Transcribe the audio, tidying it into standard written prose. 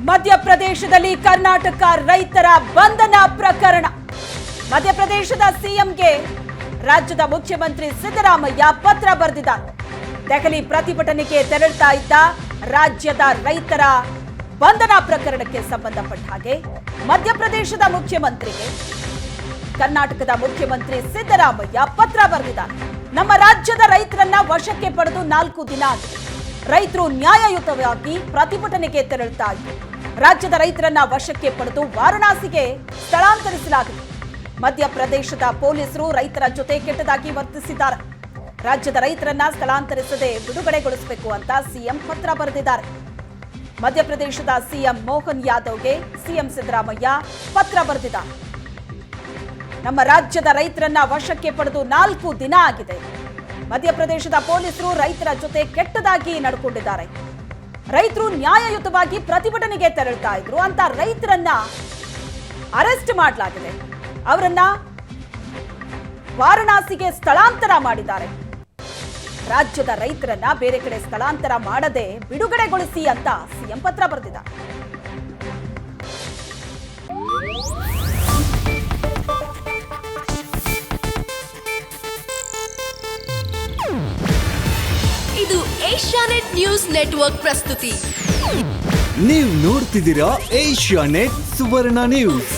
ಮಧ್ಯಪ್ರದೇಶದಲ್ಲಿ ಕರ್ನಾಟಕ ರೈತರ ಬಂಧನ ಪ್ರಕರಣ. ಮಧ್ಯಪ್ರದೇಶದ ಸಿಎಂಗೆ ರಾಜ್ಯದ ಮುಖ್ಯಮಂತ್ರಿ ಸಿದ್ದರಾಮಯ್ಯ ಪತ್ರ ಬರೆದಿದ್ದಾರೆ. ದೆಹಲಿ ಪ್ರತಿಭಟನೆಗೆ ತೆರಳುತ್ತಾ ಇದ್ದ ರಾಜ್ಯದ ರೈತರ ಬಂಧನ ಪ್ರಕರಣಕ್ಕೆ ಸಂಬಂಧಪಟ್ಟ ಹಾಗೆ ಮಧ್ಯಪ್ರದೇಶದ ಮುಖ್ಯಮಂತ್ರಿಗೆ ಕರ್ನಾಟಕದ ಮುಖ್ಯಮಂತ್ರಿ ಸಿದ್ದರಾಮಯ್ಯ ಪತ್ರ ಬರೆದಿದ್ದಾರೆ. ನಮ್ಮ ರಾಜ್ಯದ ರೈತರನ್ನ ವಶಕ್ಕೆ ಪಡೆದು 4 ದಿನ ಆಗಿದೆ. ರೈತರು ನ್ಯಾಯಯುತವಾಗಿ ಪ್ರತಿಭಟನೆಗೆ ತೆರಳುತ್ತಾ ಇದ್ದು ರಾಜ್ಯದ ರೈತರನ್ನ ವಶಕ್ಕೆ ಪಡೆದು ವಾರಣಾಸಿಗೆ ಸ್ಥಳಾಂತರಿಸಲಾಗಿದೆ. ಮಧ್ಯಪ್ರದೇಶದ ಪೊಲೀಸರು ರೈತರ ಜೊತೆ ಕೆಟ್ಟದಾಗಿ ವರ್ತಿಸಿದ್ದಾರೆ. ರಾಜ್ಯದ ರೈತರನ್ನ ಸ್ಥಳಾಂತರಿಸದೆ ಬಿಡುಗಡೆಗೊಳಿಸಬೇಕು ಅಂತ ಸಿಎಂ ಪತ್ರ ಬರೆದಿದ್ದಾರೆ. ಮಧ್ಯಪ್ರದೇಶದ ಸಿಎಂ ಮೋಹನ್ ಯಾದವ್ಗೆ ಸಿಎಂ ಸಿದ್ದರಾಮಯ್ಯ ಪತ್ರ ಬರೆದಿದ್ದಾರೆ. ನಮ್ಮ ರಾಜ್ಯದ ರೈತರನ್ನ ವಶಕ್ಕೆ ಪಡೆದು 4 ದಿನ ಆಗಿದೆ. ಮಧ್ಯಪ್ರದೇಶದ ಪೊಲೀಸರು ರೈತರ ಜೊತೆ ಕೆಟ್ಟದಾಗಿ ನಡ್ಕೊಂಡಿದ್ದಾರೆ. ರೈತರು ನ್ಯಾಯಯುತವಾಗಿ ಪ್ರತಿಭಟನೆಗೆ ತೆರಳುತ್ತಾ ಇದ್ರು ಅಂತ ರೈತರನ್ನ ಅರೆಸ್ಟ್ ಮಾಡಲಾಗಿದೆ. ಅವರನ್ನ ವಾರಣಾಸಿಗೆ ಸ್ಥಳಾಂತರ ಮಾಡಿದ್ದಾರೆ. ರಾಜ್ಯದ ರೈತರನ್ನ ಬೇರೆ ಕಡೆ ಸ್ಥಳಾಂತರ ಮಾಡದೆ ಬಿಡುಗಡೆಗೊಳಿಸಿ ಅಂತ ಸಿಎಂ ಪತ್ರ ಬರೆದಿದ್ದಾರೆ. ಇದು ಏಷ್ಯಾನೆಟ್ ನ್ಯೂಸ್ ನೆಟ್ವರ್ಕ್ ಪ್ರಸ್ತುತಿ. ನೀವು ನೋಡ್ತಿದ್ದೀರಾ ಏಷ್ಯಾನೆಟ್ ಸುವರ್ಣ ನ್ಯೂಸ್.